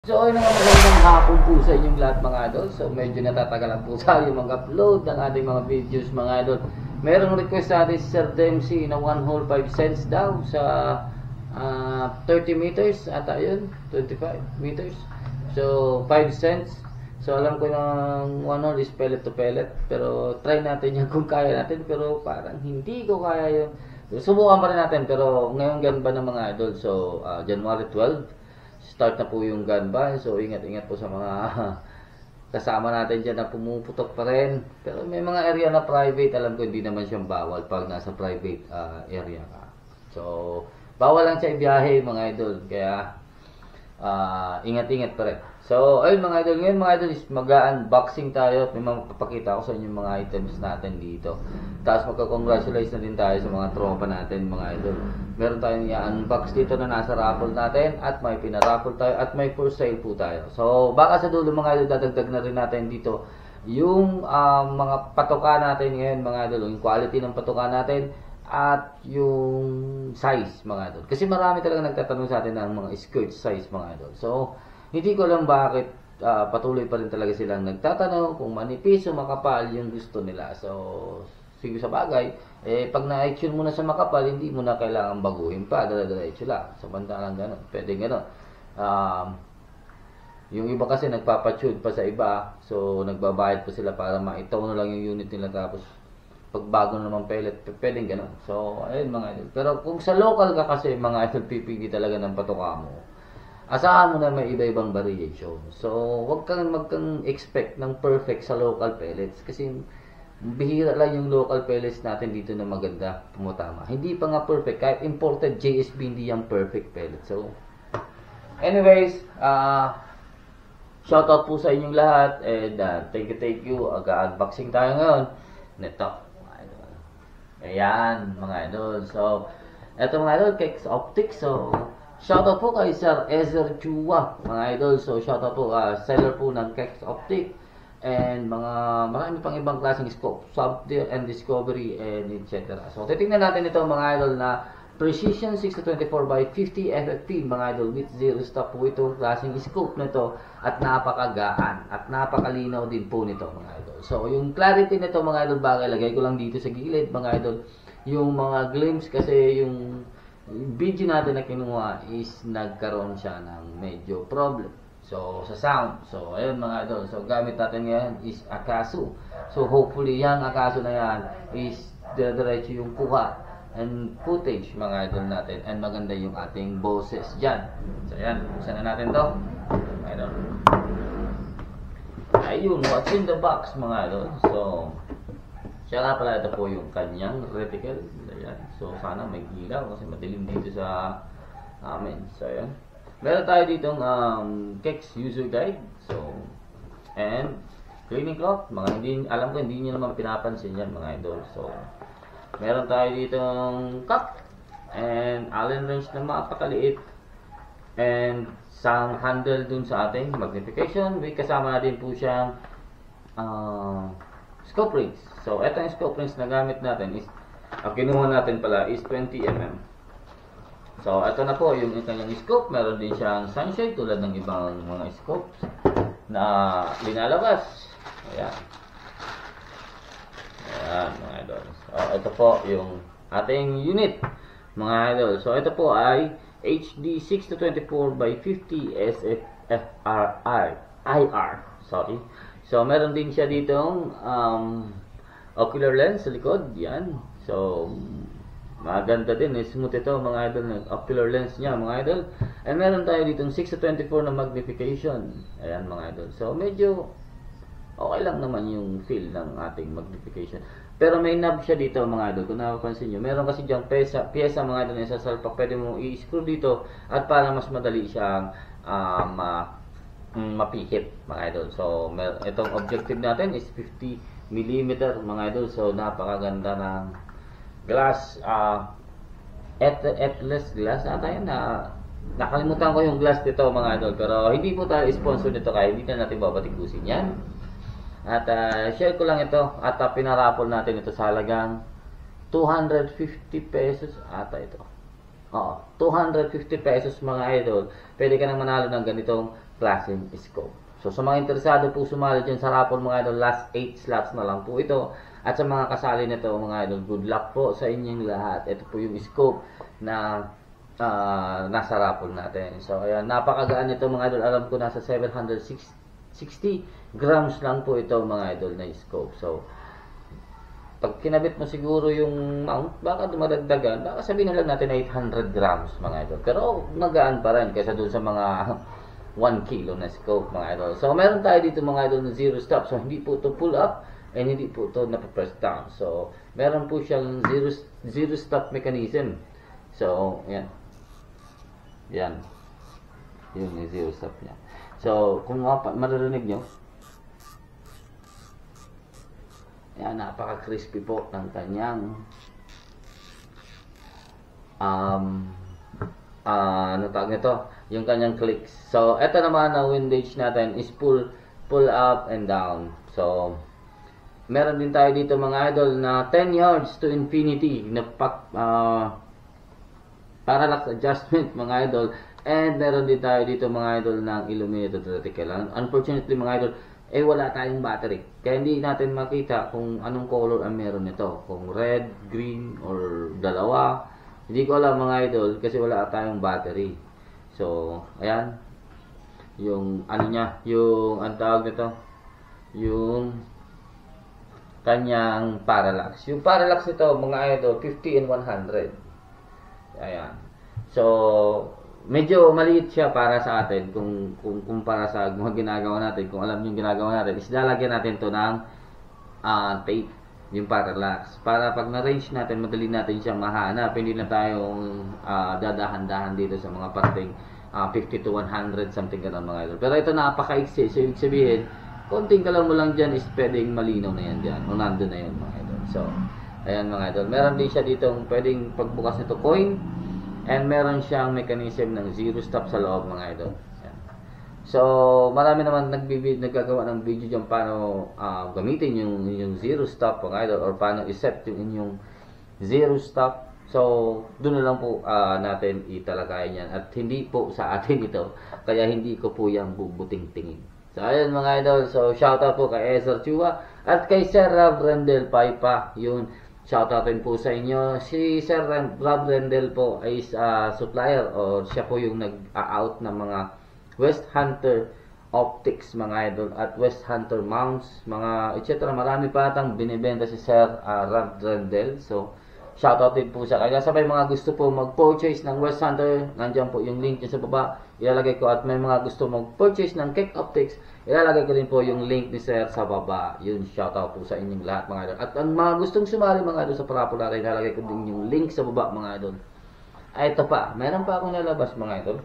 So ayun nga, magandang hapon po sa inyong lahat mga idol. So medyo natatagalan po tayo mag-upload ng ating mga videos mga idol. Merong request sa atin si Sir Dempsey na 1 hole 5 cents daw sa 30 meters at ayun 25 meters. So 5 cents. So alam ko ng 1 hole is pellet to pellet, pero try natin yan kung kaya natin, pero parang hindi ko kaya yun. Subukan pa rin natin, pero ngayon gan ba ng mga idol. So January 12 start na po yung gun ban. So ingat-ingat po sa mga kasama natin dyan na pumuputok pa rin. Pero may mga area na private, alam ko hindi naman siyang bawal pag nasa private area ka. So bawal lang siya ibiyahe mga idol, kaya ingat-ingat pa rin. So ayun mga idol, ngayon mga idol is mag-unboxing tayo at may mapapakita ko sa inyo mga items natin dito. Tapos magka-congratulate na din tayo sa mga tropa natin mga idol. Meron tayong i-unbox dito na nasa raffle natin at may pinaraffle tayo at may for sale po tayo. So baka sa dulo mga idol dadagdag na rin natin dito yung mga patoka natin ngayon mga idol, yung quality ng patoka natin at yung size mga idol. Kasi marami talaga nagtatanong sa atin ng mga skirt size mga idol. So hindi ko lang bakit patuloy pa rin talaga silang nagtatanong kung manipis o makapal yung gusto nila. So sige, sa bagay, pag na-action mo na sa makapal, hindi mo na kailangan baguhin pa, dala-diretso lang. Samantalang gano'n, pwede gano'n. Yung iba kasi nagpapatune pa sa iba, so nagbabayad pa sila para maitaw na lang yung unit nila, tapos pag bago naman pellet, pwedeng gano'n. So ayun mga idol. Pero kung sa local ka kasi mga idol, pipili talaga ng patuka mo, asahan mo na may iba-ibang variation. So wag kang expect ng perfect sa local pellets, kasi bihira lang yung local pellets natin dito na maganda, tumutama. Hindi pa nga perfect, kahit imported JSB hindi yung perfect pellet. So anyways, shoutout po sa inyong lahat, and thank you. Aga-unboxing tayo ngayon nito mga idol. Ayan mga idol. So eto mga idol, Kex Optics. So shoutout po kay Sir Ezer Chua mga idol. So shoutout po, seller po ng Kex Optics and marami pang ibang klaseng scope, Subtier and Discovery and etc. So titingnan natin ito mga idol na Precision 6-24x50 FFP mga idol, with zero stop po itong klaseng scope na ito, at napakagaan at napakalinaw din po nito mga idol. So yung clarity nito mga idol, bagay lagay ko lang dito sa gilid mga idol yung mga glimpse, kasi yung video natin na kinuha is nagkaroon siya ng medyo problem. So sa sound, so ayun mga idol, so gamit natin ngayon is Akaso. So hopefully yung Akaso na yan is diretso yung kuha and footage mga idol natin, and maganda yung ating boses dyan. So ayan, buksan na natin to mga idol. Ayun, what's in the box mga idol. So siya nga pala, ito po yung kanyang reticle. Ayan, so sana may ilaw kasi madilim dito sa amin. So ayan, meron tayo ditong Kex user guide, so and cleaning cloth. Mga hindi, alam ko hindi niyo naman pinapansin yan mga idol. So meron tayo ditong cup and Allen wrench na mapakaliit, and sang handle dun sa ating magnification. May kasama na din po siyang scope rings. So ito yung scope rings na gamit natin is, kinuha natin pala is 20mm. So, ito na po yung kanyang scope. Meron din siyang sunshade tulad ng ibang mga scopes na linalabas. Ayan. Ayan, mga idol. So, ito po yung ating unit, mga idol. So, ito po ay HD 6-24x50 SFRI IR. Sorry. So, meron din siya ditong ocular lens sa likod. Yan. So, maganda din, smooth ito mga idol, ng ocular lens niya mga idol. And meron tayo ditong 6-24 na magnification. Ayan mga idol. So medyo okay lang naman yung feel ng ating magnification. Pero may knob siya dito mga idol, kung napapansin nyo. Meron kasi diyang pyesa mga idol na sa salpak. Pwede mo i-screw dito at para mas madali siyang mapikit mga idol. So itong objective natin is 50mm mga idol. So napakaganda ng glass, Atlas glass ata yan, na nakalimutan ko yung glass dito mga idol, pero hindi po tayo sponsor nito kaya hindi na natin babatikusin yan. At share ko lang ito, at pinarapol natin ito sa halagang 250 pesos ata ito. Oo, 250 pesos mga idol. Pwede ka nang manalo ng ganitong klaseng scope. So sa mga interesado po sumali dyan sa raffle mga idol, last 8 slots na lang po ito. At sa mga kasali nito mga idol, good luck po sa inyong lahat. Ito po yung scope na nasa raffle natin. So ayan, napakagaan nito mga idol. Alam ko nasa 760 grams lang po ito mga idol na scope. So pag kinabit mo siguro yung mount, baka dumadagdagan, baka sabihin na lang natin 800 grams mga idol. Pero magaan pa rin kaysa dun sa mga 1 kilo na scope mga idol. So meron tayo dito mga idol na zero stop. So hindi po ito pull up and hindi po ito napapress down. So meron po siyang zero stop mechanism. So yan. Yan. Yun yung zero stop niya. So kung maririnig nyo, yan, napaka-crispy po ng kanyang ano tawag nito, yung kanyang clicks. So, eto naman na windage natin is pull up and down. So, meron din tayo dito mga idol na 10 yards to infinity na parallax adjustment mga idol. And meron din tayo dito mga idol ng illuminated reticle. Unfortunately mga idol, wala tayong battery. Kaya hindi natin makita kung anong color ang meron nito. Kung red, green, or dalawa. Hindi ko alam mga idol kasi wala tayong battery. So, ayan. Yung ano niya, yung ang tawag nito, yung kanyang parallax. Yung parallax nito mga idol, 50 and 100. Ayan. So, medyo maliit siya para sa atin kung para sa mga ginagawa natin. Kung alam yung ginagawa natin, is lalagyan natin to ng tape, yung parallax. Para pag na-range natin, madali natin siyang mahanap. Hindi na tayong dadahan-dahan dito sa mga parting 50 to 100, something ganun mga idol. Pero ito napaka-iksi. So, ibig sabihin, konting kalam mo lang dyan is pwedeng malinaw na yan dyan. O nandun na yun mga idol. So, ayan mga idol. Meron din siya dito pwedeng pagbukas nito coin. And meron siyang mechanism ng zero stop sa loob mga idol. Yan. So, marami naman naggagawa ng video dyan paano gamitin yung zero stop mga idol or paano iset yung inyong zero stop. So, doon na lang po natin italagay yan. At hindi po sa atin ito. Kaya hindi ko po yung bubuting-tingin. So, ayun mga idol. So, shoutout po kay Ezer Chua at kay Sir Rob Rendel Paipa. Yun. Shoutout rin po sa inyo. Si Sir Rob Rendel po ay supplier o siya po yung nag-out ng mga West Hunter optics mga idol at West Hunter mounts, mga etc. Marami pa atang binibenta si Sir Rob Rendel. So, shoutout din po sa kanya. Sa may mga gusto po mag-purchase ng West Hunter, nandiyan po yung link niya sa baba. Ilalagay ko at may mga gusto mag-purchase ng Keck Optics, ilalagay ko rin po yung link ni Sir sa baba. Yun, shoutout po sa inyong lahat mga idol. At ang mga gustong sumali mga idol sa parapola, ilalagay ko din yung link sa baba mga idol. Ay, ito pa, meron pa akong nalabas mga idol.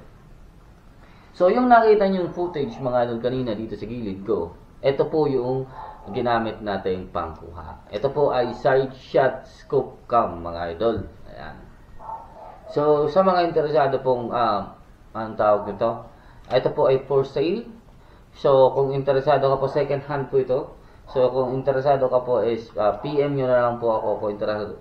So, yung nakita nyo yung footage mga idol kanina dito sa gilid ko, ito po yung ginamit natin pangkuha. Ito po ay side shot scope cam mga idol. Ayan. So, sa mga interesado pong anong tawag nito, ito po ay for sale. So, kung interesado ka po, second hand po ito. So, kung interesado ka po is PM nyo na lang po ako kung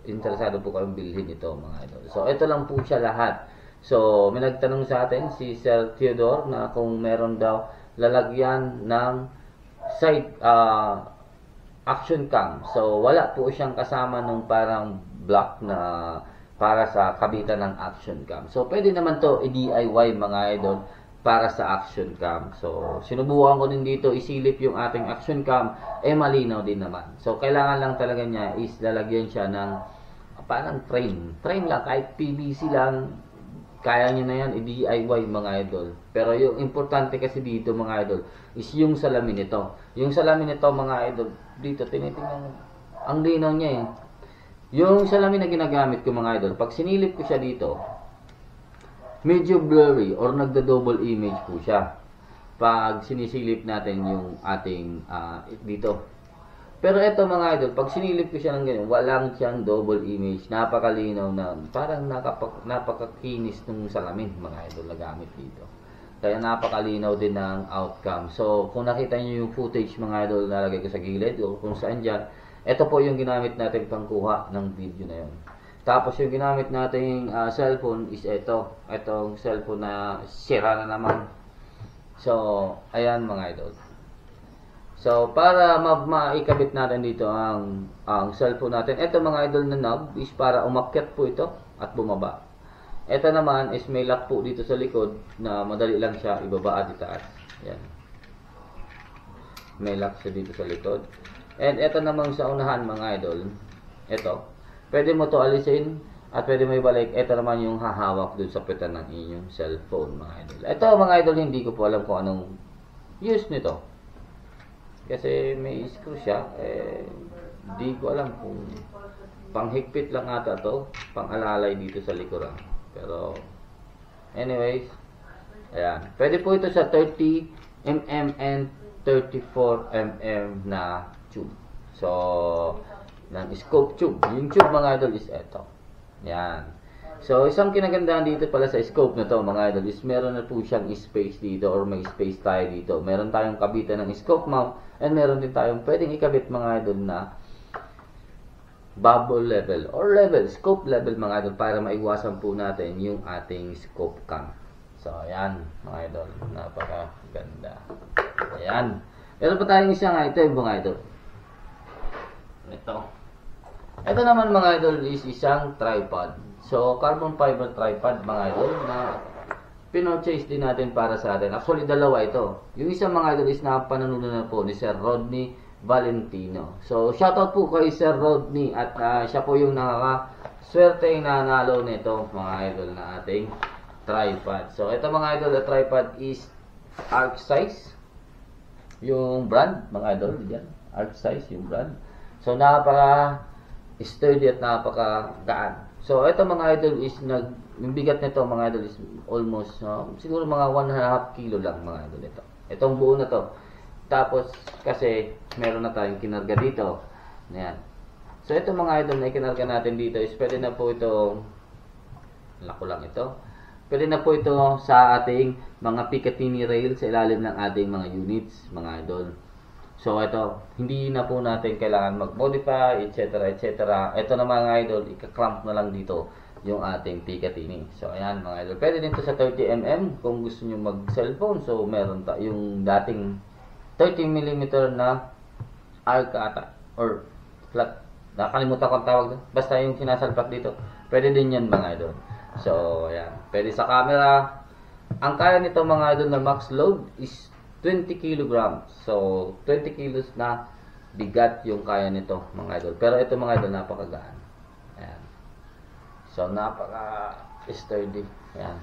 interesado po kayong bilhin ito mga idol. So, ito lang po siya lahat. So, may nagtanong sa atin si Sir Theodore na kung meron daw lalagyan ng side action cam. So, wala po siyang kasama nung parang block na para sa kabitan ng action cam. So, pwede naman to i-DIY mga idol para sa action cam. So, sinubukan ko din dito isilip yung ating action cam, malinaw din naman. So, kailangan lang talaga niya is lalagyan siya ng parang frame. Frame lang, kahit PVC lang, kaya niya na yan i-DIY mga idol. Pero yung importante kasi dito mga idol is yung salamin nito. Yung salamin nito mga idol, dito tinitingnan ang linaw niya eh. Yung salamin na ginagamit ko mga idol, pag sinilip ko siya dito, medyo blurry or nagda-double image po siya. Pag sinisilip natin yung ating dito. Pero ito mga idol, pag sinilip ko siya ng ganyan, walang siyang double image. Napakalinaw na, parang napakakinis ng salamin mga idol na gamit dito. Kaya napakalinaw din ng outcome. So, kung nakita niyo yung footage mga idol na lagay ko sa gilid o kung saan dyan, ito po yung ginamit natin pangkuha ng video na yun. Tapos yung ginamit nating cellphone is ito. Itong cellphone na sira na naman. So, ayan mga idol. So, para maikabit natin dito ang cellphone natin, ito mga idol na knob is para umakyat po ito at bumaba. Ito naman is may lock po dito sa likod na madali lang siya ibaba at itaas. Yan. May lock siya dito sa likod. And ito naman sa unahan mga idol, ito, pwede mo to alisin at pwede mo ibalik. Ito naman yung hahawak dun sa pitan ng inyong cellphone mga idol. Ito mga idol, hindi ko po alam kung anong use nito. Kasi may screw siya, di ko alam kung panghigpit lang ata to, pang-alalay dito sa likuran. Pero, anyways, ayan. Pwede po ito sa 30mm and 34mm na tube. So, ng scope tube. Yung tube mga idol is ito. Ayan. So, isang kinagandahan dito pala sa scope na to mga idol is meron na po siyang space dito or may space tayo dito. Meron tayong kabitan ng scope mount and meron din tayong pwedeng ikabit mga idol na bubble level or level, scope level mga idol para maiwasan po natin yung ating scope cam. So, ayan mga idol. Napakaganda. Ayan. Meron pa tayong isang item mga idol. Ito naman mga idol is isang tripod. So, carbon fiber tripod mga idol na pino-chase din natin para sa atin. Actually, dalawa ito. Yung isang mga idol is napananunan na po ni Sir Rodney Valentino. So, shoutout po kay Sir Rodney at siya po yung nakakaswerte na nanalo nito mga idol na ating tripod. So, ito mga idol, the tripod is Arc Size. Yung brand mga idol, yan. Arc Size yung brand. So, napaka sturdy at napaka-gaan. So, ito mga idol is yung bigat nito mga idol is almost siguro mga 1.5 kilo lang mga idol ito. Itong buo na to. Tapos, kasi meron na tayong kinarga dito. Ayan. So, ito mga idol na ikinarga natin dito is pwede na po ito, lako lang ito. Pwede na po ito sa ating mga Picatinny rail sa ilalim ng ating mga units mga idol. So, ito, hindi na po natin kailangan mag-modify, etc. etc. Ito na mga idol, ika-clamp na lang dito yung ating Picatinny. So, ayan mga idol. Pwede din ito sa 30mm kung gusto nyo mag-cellphone. So, meron yung dating 30mm na arc ata or flat. Nakalimutan ko ang tawag doon. Basta yung sinasalpak dito. Pwede din yan mga idol. So, ayan. Pwede sa camera. Ang kaya nito mga idol na max load is 20 kilograms. So, 20 kilos na bigat yung kaya nito mga idol. Pero ito mga idol, napakagaan. Ayan. So, napaka-sturdy. Ayan.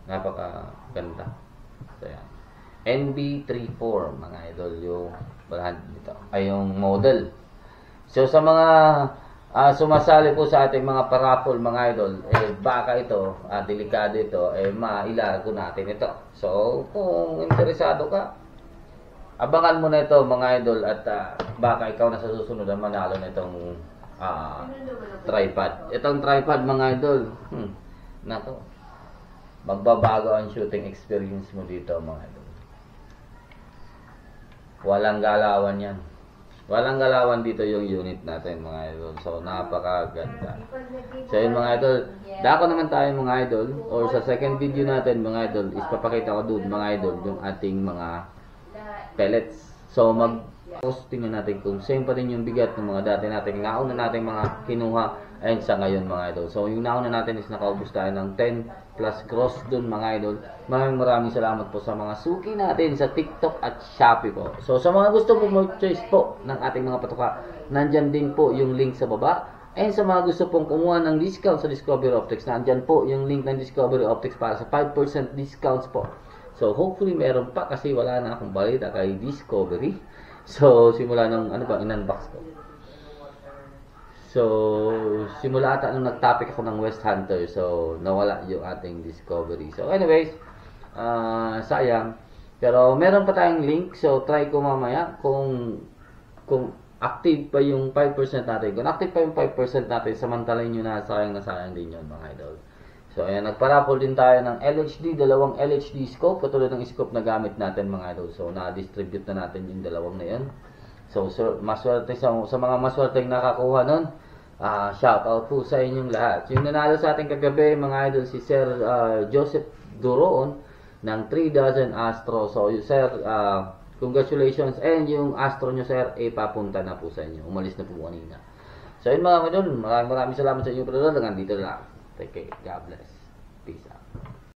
Napakaganda. So, ayan. NB34 mga idol yung brand nito. Ay, yung model. So, sa mga sumasali po sa ating mga parapol mga idol, baka ito, delikado ito, mailago natin ito. So, kung interesado ka, abangan mo na ito mga idol at baka ikaw na sa susunod ang manalo na itong tripod. Itong tripod mga idol, nako, magbabago ang shooting experience mo dito mga idol. Walang galawan yan. Walang galawan dito yung unit natin mga idol. So, napakaganda. So, yun mga idol. Dako naman tayo mga idol. Or sa second video natin mga idol is papakita ko doon mga idol yung ating mga pellets. So, mag-posting na natin kung same pa rin yung bigat ng mga dati natin. Nauna natin mga kinuha ayun sa ngayon mga idol. So, yung nauna natin is nakaubos tayo ng 10 plus gross dun mga idol. Maraming salamat po sa mga suki natin sa TikTok at Shopee po. So, sa mga gusto po mag-choice po ng ating mga patuka, nandyan din po yung link sa baba. And sa mga gusto pong kumuha ng discount sa Discovery Optics, nandyan po yung link ng Discovery Optics para sa 5% discounts po. So, hopefully meron pa kasi wala na akong balita kay Discovery. So, simula ng, in-unbox ko. So, simula ata nung nag-topic ako ng West Hunter, so nawala yung ating Discovery. So, anyways, sayang. Pero meron pa tayong link, so try ko mamaya kung active pa yung 5% natin. Kung active pa yung 5% natin, samantalay nyo na sayang din yun mga idol. So, ayan, nagparapol din tayo ng LHD, dalawang LHD scope, katulad ng scope na gamit natin mga idol. So, na-distribute na natin yung dalawang na yan. So, maswerte sa mga maswerteng nakakuha nun, Shoutout po sa inyong lahat. Yung nanalo sa ating kagabi, mga idol, si Sir Joseph Duroon ng 3 dozen Astro. So, Sir, congratulations. And yung Astro nyo, Sir, papunta na po sa inyo. Umalis na po kanina. So, yun mga idol, maraming salamat sa inyong panonood. Hanggang dito lang. Take care. God bless. Peace out.